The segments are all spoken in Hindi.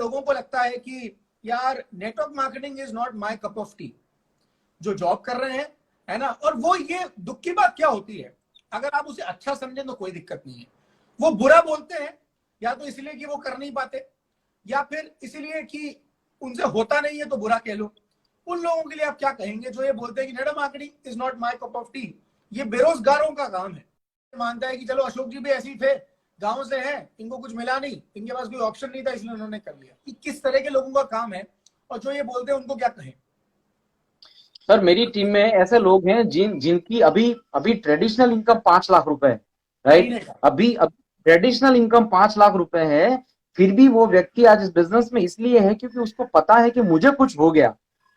लोगों को लगता है कि यार network marketing is not my cup of T, जो जॉब कर रहे हैं, है ना। और वो ये दुख की बात क्या होती है, अगर आप उसे अच्छा समझें तो कोई दिक्कत नहीं है। वो बुरा बोलते हैं या तो इसलिए कि वो कर नहीं पाते, या फिर इसलिए कि उनसे होता नहीं है तो बुरा कह लो। उन लोगों के लिए आप क्या कहेंगे जो ये बोलते हैं कि network marketing is not my cup of T? ये बेरोजगारों का काम है। मानता है कि चलो अशोक जी भी ऐसे ही थे, गांव से हैं, इनको कुछ मिला नहीं, इनके पास कोई ऑप्शन नहीं था इसलिए उन्होंने कर लिया। कि किस तरह के लोगों का काम है, और जो ये बोलते हैं उनको क्या कहें? सर मेरी टीम में ऐसे लोग हैं जिनकी अभी अभी ट्रेडिशनल इनकम 5 लाख रुपए है, राइट। महीने का। अभी ट्रेडिशनल इनकम 5 लाख रुपए है, फिर भी वो व्यक्ति आज इस बिजनेस में इसलिए है क्योंकि उसको पता है कि मुझे कुछ हो गया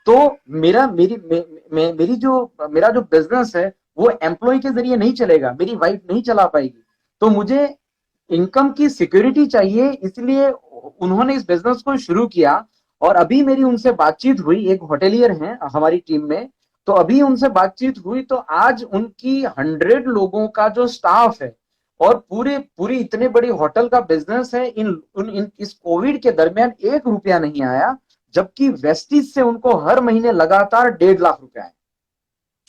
तो मेरा मेरी मे, मे, मेरी जो मेरा जो बिजनेस है वो एम्प्लॉय के जरिए नहीं चलेगा, मेरी वाइफ नहीं चला पाएगी, तो मुझे इनकम की सिक्योरिटी चाहिए, इसलिए उन्होंने इस बिजनेस को शुरू किया। और अभी मेरी उनसे बातचीत हुई, एक होटेलियर हैं हमारी टीम में, तो अभी उनसे बातचीत हुई तो आज उनकी 100 लोगों का जो स्टाफ है और पूरे पूरी इतने बड़ी होटल का बिजनेस है, इस कोविड के दरमियान 1 रुपया नहीं आया, जबकि वेस्टिज से उनको हर महीने लगातार 1.5 लाख रुपए आए।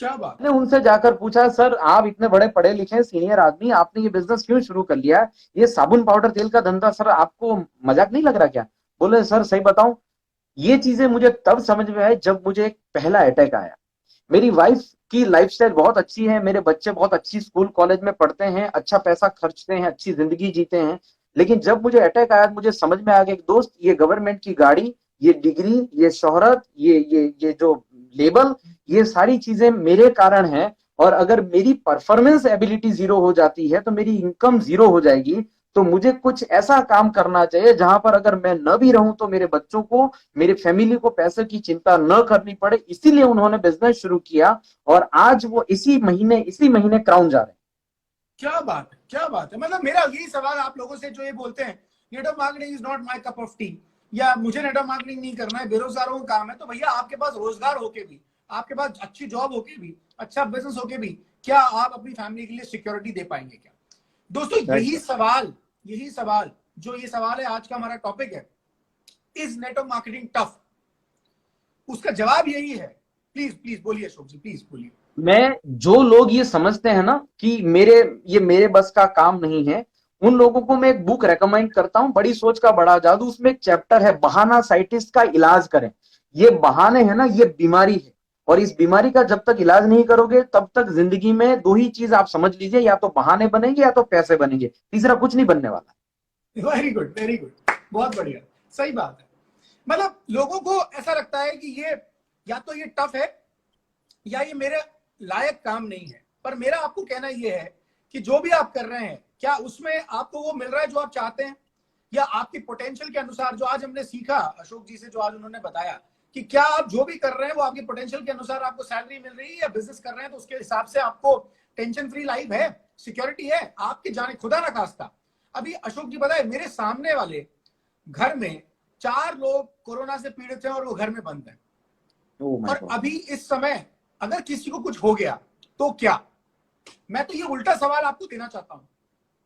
क्या बात मैंने है। उनसे जाकर पूछा, सर आप इतने बड़े पढ़े लिखे सीनियर आदमी, आपने ये बिजनेस क्यों शुरू कर लिया? ये साबुन पाउडर तेल का धंधा, सर आपको मजाक नहीं लग रहा क्या? बोले सर सही बताऊं, ये चीजें मुझे तब समझ में आई जब मुझे एक पहला अटैक आया। मेरी वाइफ की लाइफस्टाइल बहुत अच्छी है, मेरे बच्चे बहुत अच्छी स्कूल कॉलेज में पढ़ते हैं, अच्छा पैसा खर्चते हैं, अच्छी जिंदगी जीते हैं, लेकिन जब मुझे अटैक आया मुझे समझ में आ गया कि दोस्त ये गवर्नमेंट की गाड़ी, ये डिग्री, ये शोहरत, ये जो लेबल, ये सारी चीजें मेरे कारण हैं, और अगर मेरी परफॉर्मेंस एबिलिटी जीरो हो जाती है तो मेरी इनकम जीरो हो जाएगी। तो मुझे कुछ ऐसा काम करना चाहिए जहां पर अगर मैं न भी रहूं तो मेरे बच्चों को, मेरी फैमिली को पैसे की चिंता न करनी पड़े, इसीलिए उन्होंने बिजनेस शुरू किया। और आज वो इसी महीने क्राउन जा रहे हैं। क्या बात है, क्या बात है। मतलब मेरा यही सवाल आप लोगों से जो ये बोलते हैं network marketing is not my cup of T, या मुझे नेटवर्क मार्केटिंग नहीं करना है, बेरोजगारों का काम है, तो भैया आपके पास रोजगार होके भी, आपके पास अच्छी जॉब होके भी, अच्छा बिजनेस होके भी, क्या आप अपनी फैमिली के लिए सिक्योरिटी दे पाएंगे क्या? दोस्तों राइट सर। यही सवाल जो ये सवाल है आज का हमारा टॉपिक है, इज नेटवर्क मार्केटिंग टफ? उसका जवाब यही है। प्लीज प्लीज बोलिए अशोक जी, प्लीज बोलिए। मैं जो लोग ये समझते हैं ना कि मेरे बस का काम नहीं है, उन लोगों को मैं एक बुक रेकमेंड करता हूं, बड़ी सोच का बड़ा जादू। उसमें एक चैप्टर है, बहाना साइटिस्ट का इलाज करें। ये बहाने है ना, ये बीमारी है, और इस बीमारी का जब तक इलाज नहीं करोगे तब तक जिंदगी में दो ही चीज आप समझ लीजिए, या तो बहाने बनेंगे या तो पैसे बनेंगे, तीसरा कुछ नहीं बनने वाला। वेरी गुड, वेरी गुड, बहुत बढ़िया, सही बात है। मतलब लोगों को ऐसा लगता है कि ये या तो ये टफ है या ये मेरे लायक काम नहीं है। पर मेरा आपको कहना ये है कि जो भी आप कर रहे हैं, क्या उसमें आपको वो मिल रहा है जो आप चाहते हैं, या आपकी पोटेंशियल के अनुसार? जो आज हमने सीखा अशोक जी से, जो आज उन्होंने बताया कि क्या आप जो भी कर रहे हैं वो आपकी पोटेंशियल के अनुसार आपको सैलरी मिल रही है, या बिजनेस कर रहे हैं तो उसके हिसाब से आपको टेंशन फ्री लाइफ है, सिक्योरिटी है आपके, जाने खुदा ना खास्ता। अभी अशोक जी बताए, मेरे सामने वाले घर में 4 लोग कोरोना से पीड़ित हैं और वो घर में बंद हैं। ओह माय और गॉड। अभी इस समय अगर किसी को कुछ हो गया तो क्या? मैं तो ये उल्टा सवाल आपको देना चाहता हूं,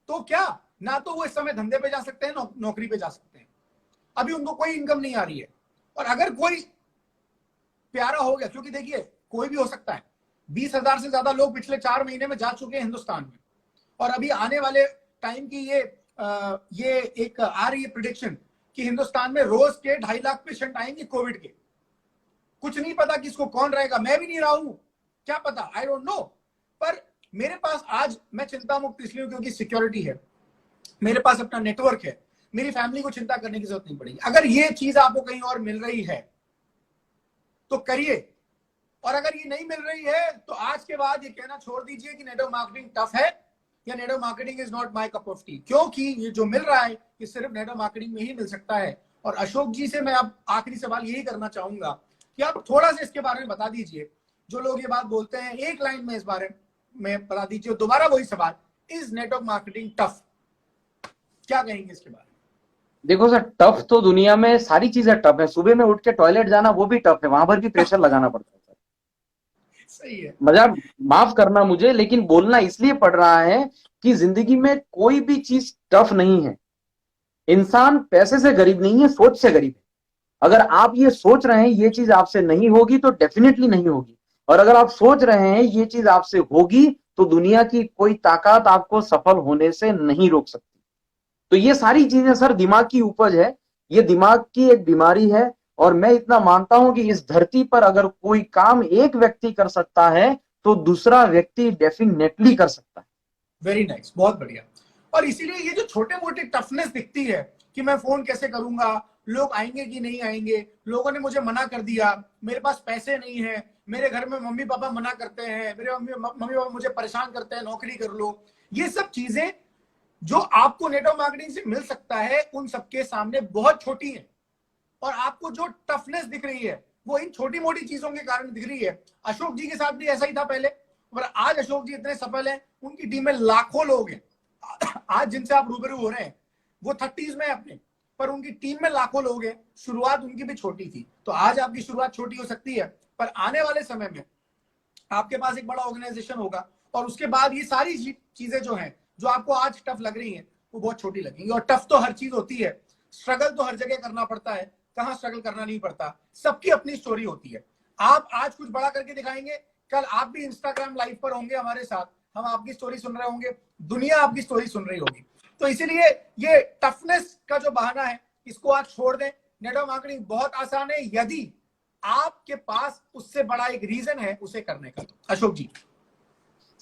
तो क्या? ना तो वो इस समय धंधे पे जा सकते हैं, नौकरी पे जा सकते हैं, अभी उनको कोई इनकम नहीं आ रही है। और अगर कोई प्यारा हो गया, क्योंकि देखिए कोई भी हो सकता है, 20,000 से ज्यादा लोग पिछले 4 महीने में जा चुके हैं हिंदुस्तान में, और अभी आने वाले टाइम की ये एक आ रही है प्रिडिक्शन कि हिंदुस्तान में रोज के 2.5 लाख पेशेंट आएंगे कोविड के। कुछ नहीं पता किसको कौन रहेगा, मैं भी नहीं रहा हूं, क्या पता, आई डोंट नो। पर मेरे पास आज मैं चिंता मुक्त इसलिए क्योंकि सिक्योरिटी है, मेरे पास अपना नेटवर्क है, मेरी फैमिली को चिंता करने की जरूरत नहीं पड़ेगी। अगर ये चीज आपको कहीं और मिल रही है तो करिए, और अगर ये नहीं मिल रही है तो आज के बाद ये कहना छोड़ दीजिए कि नेटवर्क मार्केटिंग टफ है या network marketing is not my cup of T, क्योंकि ये जो मिल रहा है ये सिर्फ नेटवर्क मार्केटिंग में ही मिल सकता है। और अशोक जी से मैं अब आखिरी सवाल यही करना चाहूंगा कि आप थोड़ा सा इसके बारे में बता दीजिए। जो लोग ये बात बोलते हैं, एक लाइन में इस बारे में बता दीजिए। दोबारा वही सवाल, इज नेटवर्क मार्केटिंग टफ? क्या कहेंगे इसके बारे देखो सर, टफ तो दुनिया में सारी चीजें टफ है, सुबह में उठ के टॉयलेट जाना वो भी टफ है, वहां पर भी प्रेशर लगाना पड़ता है। में? सही है। मजाक माफ करना मुझे, लेकिन बोलना इसलिए पड़ रहा है कि जिंदगी में कोई भी चीज टफ नहीं है। इंसान पैसे से गरीब नहीं है, सोच से गरीब है। अगर आप ये सोच रहे हैं ये चीज आपसे नहीं होगी तो डेफिनेटली नहीं होगी, और अगर आप सोच रहे हैं ये चीज आपसे होगी तो दुनिया की कोई ताकत आपको सफल होने से नहीं रोक सकती। तो ये सारी चीजें सर दिमाग की उपज है, ये दिमाग की एक बीमारी है। और मैं इतना मानता हूं कि इस धरती पर अगर कोई काम एक व्यक्ति कर सकता है तो दूसरा व्यक्ति डेफिनेटली कर सकता है। वेरी नाइस, बहुत बढ़िया। और इसीलिए ये जो छोटे मोटे टफनेस दिखती है कि मैं फोन कैसे करूंगा, लोग आएंगे कि नहीं आएंगे, लोगों ने मुझे मना कर दिया, मेरे पास पैसे नहीं है, मेरे घर में मम्मी पापा मना करते हैं, मेरे मम्मी पापा मुझे परेशान करते हैं, नौकरी कर लो, ये सब चीजें जो आपको नेटवर्क मार्केटिंग से मिल सकता है उन सबके सामने बहुत छोटी है। और आपको जो टफनेस दिख रही है वो इन छोटी मोटी चीजों के कारण दिख रही है। अशोक जी के साथ भी ऐसा ही था पहले, पर आज अशोक जी इतने सफल हैं, उनकी टीम में लाखों लोग हैं। आज जिनसे आप रूबरू हो रहे हैं वो 30s में अपने, पर उनकी टीम में लाखों लोग हैं। शुरुआत उनकी भी छोटी थी, तो आज आपकी शुरुआत छोटी हो सकती है, पर आने वाले समय में आपके पास एक बड़ा ऑर्गेनाइजेशन होगा और उसके बाद ये सारी चीजें जो हैं, जो आपको आज टफ लग रही हैं, वो बहुत छोटी लगेंगी। और टफ तो हर चीज होती है, स्ट्रगल तो हर जगह करना पड़ता है, कहां स्ट्रगल करना नहीं पड़ता। सबकी अपनी स्टोरी होती है। आप आज कुछ बड़ा करके दिखाएंगे, कल आप भी इंस्टाग्राम लाइव पर होंगे हमारे साथ, हम आपकी स्टोरी सुन रहे होंगे, दुनिया आपकी स्टोरी सुन रही होगी। तो इसीलिए ये टफनेस का जो बहाना है इसको आज छोड़ दें। नेटवर्क मार्केटिंग बहुत आसान है यदि आपके पास उससे बड़ा एक रीजन है उसे करने का। अशोक जी।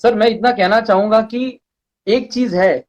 सर मैं इतना कहना चाहूंगा कि एक चीज है,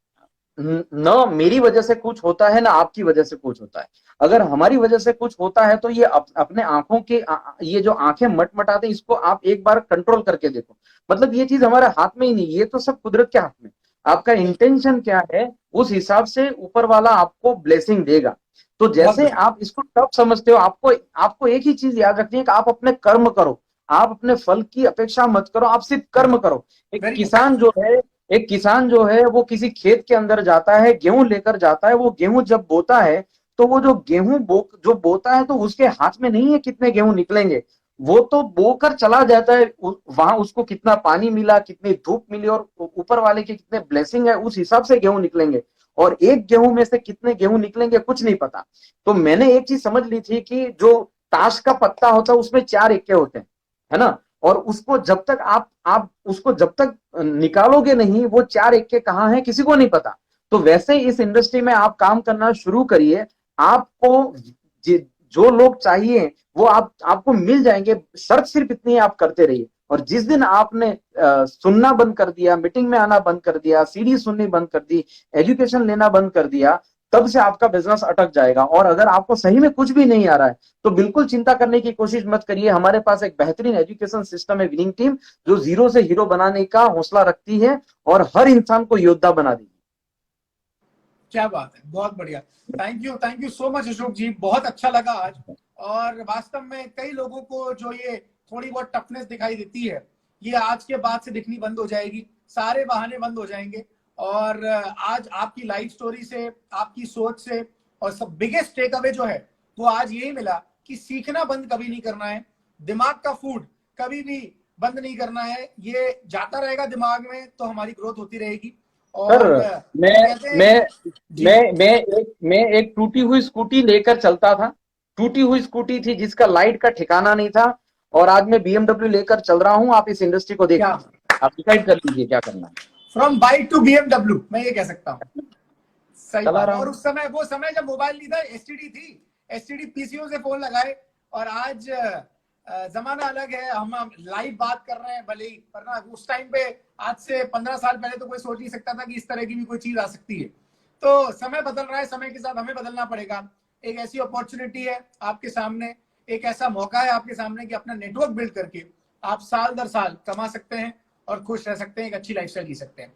न मेरी वजह से कुछ होता है ना आपकी वजह से कुछ होता है। अगर हमारी वजह से कुछ होता है तो ये अपने आंखों के ये जो आंखें मटमटाते हैं इसको आप एक बार कंट्रोल करके देखो। मतलब ये चीज हमारे हाथ में ही नहीं, ये तो सब कुदरत के हाथ में। आपका इंटेंशन क्या है उस हिसाब से ऊपर वाला आपको ब्लेसिंग देगा। तो जैसे आप इसको टफ समझते हो, आपको आपको एक ही चीज याद रखनी है कि आप अपने कर्म करो, आप अपने फल की अपेक्षा मत करो, आप सिर्फ कर्म करो। एक किसान जो है वो किसी खेत के अंदर जाता है, गेहूं लेकर जाता है, वो गेहूं जब बोता है तो वो जो गेहूं जो बोता है तो उसके हाथ में नहीं है कितने गेहूं निकलेंगे, वो तो बोकर चला जाता है। वहां उसको कितना पानी मिला, कितनी धूप मिली और ऊपर वाले के कितने ब्लेसिंग है, उस हिसाब से गेहूं निकलेंगे। और एक गेहूं में से कितने गेहूं निकलेंगे कुछ नहीं पता। तो मैंने एक चीज समझ ली थी कि जो ताश का पत्ता होता है उसमें 4 इक्के होते हैं, है ना। और उसको जब तक आप उसको जब तक निकालोगे नहीं, वो 4 इक्के कहाँ हैं किसी को नहीं पता। तो वैसे ही इस इंडस्ट्री में आप काम करना शुरू करिए, आपको जो लोग चाहिए वो आपको मिल जाएंगे। शर्त सिर्फ इतनी है, आप करते रहिए। और जिस दिन आपने सुनना बंद कर दिया, मीटिंग में आना बंद कर दिया, सीडी सुननी बंद कर दी, एजुकेशन लेना बंद कर दिया, तब से आपका बिजनेस अटक जाएगा। और अगर आपको सही में कुछ भी नहीं आ रहा है तो बिल्कुल चिंता करने की कोशिश मत करिए। हमारे पास एक बेहतरीन एजुकेशन सिस्टम है, विनिंग टीम, जो जीरो से हीरो बनाने का हौसला रखती है और हर इंसान को योद्धा बना देगी। क्या बात है, बहुत बढ़िया। Thank you so much Ashok ji, बहुत अच्छा लगा आज। और वास्तव में कई लोगों को जो ये थोड़ी बहुत टफनेस दिखाई देती है, ये आज के बाद से दिखनी बंद हो जाएगी, सारे बहाने बंद हो जाएंगे। और आज आपकी लाइफ स्टोरी से, आपकी सोच से, और सब बिगेस्ट टेक अवे जो है वो आज यही मिला कि सीखना बंद कभी नहीं करना है, दिमाग का फूड कभी भी बंद नहीं करना है। ये जाता रहेगा दिमाग में तो हमारी ग्रोथ होती रहेगी। और सर मैं एक टूटी हुई स्कूटी लेकर चलता था, टूटी हुई स्कूटी थी जिसका लाइट का ठिकाना नहीं था, और आज मैं बीएमडब्ल्यू लेकर चल रहा हूं। आप इस इंडस्ट्री को देख लीजिए, आप डिसाइड कर लीजिए क्या करना है। फ्रॉम बाइक टू बीएमडब्ल्यू, मैं ये कह सकता हूँ। सही चला बात। रहा और हूं। उस समय, वो समय जब मोबाइल नहीं था, एसटीडी थी, एसटीडी पीसीओ से फोन लगाए। और आज जमाना अलग है, हम लाइव बात कर रहे हैं भले ही, पर ना उस टाइम पे, आज से 15 साल पहले तो कोई सोच नहीं सकता था कि इस तरह की भी कोई चीज आ सकती है। तो समय बदल रहा है, समय के साथ हमें बदलना पड़ेगा। एक ऐसी अपॉर्चुनिटी है आपके सामने, एक ऐसा मौका है आपके सामने कि अपना नेटवर्क बिल्ड करके आप साल दर साल कमा सकते हैं और खुश रह सकते हैं, एक अच्छी लाइफस्टाइल जी सकते हैं।